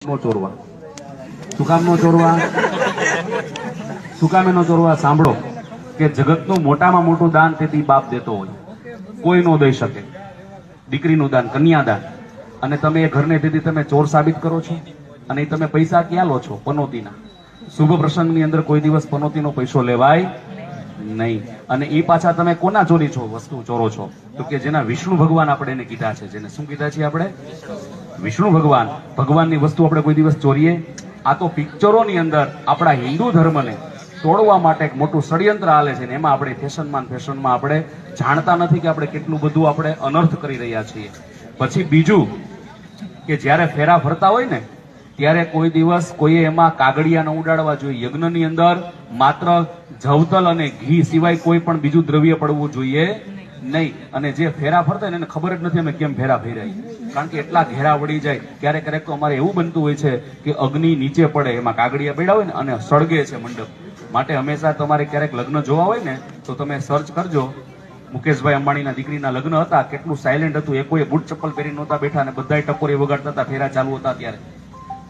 નો ચોરવા શું કામ નો ચોરવા શું કામ નો ચોરવા સાંભળો કે જગતનું મોટામાં મોટું દાન તેથી બાપ દેતો હોય, કોઈ નો દઈ શકે. દીકરીનું દાન, કન્યાદાન, અને તમે એ ઘરને તેથી તમે ચોર સાબિત કરો છો. અને તમે પૈસા ક્યાં લો છો? પનોતીના. શુભ પ્રસંગની અંદર કોઈ દિવસ પનોતીનો પૈસો લેવાય નહીં. અને એ પાછા તમે કોના ચોરી છો? વસ્તુ ચોરો છો તો કે જેના વિષ્ણુ ભગવાન આપણે એને કીધા છે. જેને શું કીધા છે આપણે? વિષ્ણુ ભગવાન. ભગવાનની વસ્તુ આપણે કોઈ દિવસ ચોરીએ? આ તો પિક્ચરોની અંદર આપણા હિન્દુ ધર્મને તોડવા માટે એક મોટું ષડયંત્ર હાલે છે ને એમાં આપણે ફેશનમાં આપણે જાણતા નથી કે આપણે કેટલું બધું આપણે અનર્થ કરી રહ્યા છીએ. પછી બીજું કે જ્યારે ફેરા ફરતા હોય ને ત્યારે કોઈ દિવસ કોઈએ એમાં કાગળિયા ન ઉડાડવા જોઈએ. યજ્ઞની અંદર માત્ર જવતલ અને ઘી સિવાય કોઈ પણ બીજું દ્રવ્ય પડવું જોઈએ નહીં. અને જે ફેરા ફરતા હોય ને એને ખબર જ નથી અમે કેમ ફેરા ફેરાય, કારણ કે એટલા ઘેરા વળી જાય. ક્યારેક તો અમારે એવું બનતું હોય છે કે અગ્નિ નીચે પડે, એમાં કાગળિયા પડ્યા હોય ને અને સળગે છે મંડપ. માટે હંમેશા તમારે ક્યારેક લગ્ન જોવા હોય ને તો તમે સર્ચ કરજો. મુકેશભાઈ અંબાણીના દીકરીના લગ્ન હતા, કેટલું સાયલેન્ટ હતું. એ કોઈ બૂટ ચપ્પલ પહેરી નહોતા બેઠા અને બધાય ટકોરી વગાડતા હતા, ફેરા ચાલુ હતા ત્યારે.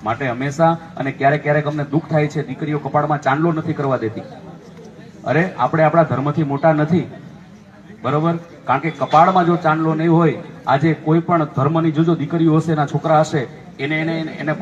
માટે હંમેશા, અને ક્યારેક અમને દુઃખ થાય છે, દીકરીઓ કપાળમાં ચાંદલો નથી કરવા દેતી. અરે આપણે આપણા ધર્મથી મોટા નથી, બરોબર? કારણ કે કપાળમાં જો ચાંદલો નહીં હોય, આજે કોઈ પણ ધર્મની જોજો દીકરીઓ હશે, એના છોકરા હશે, એને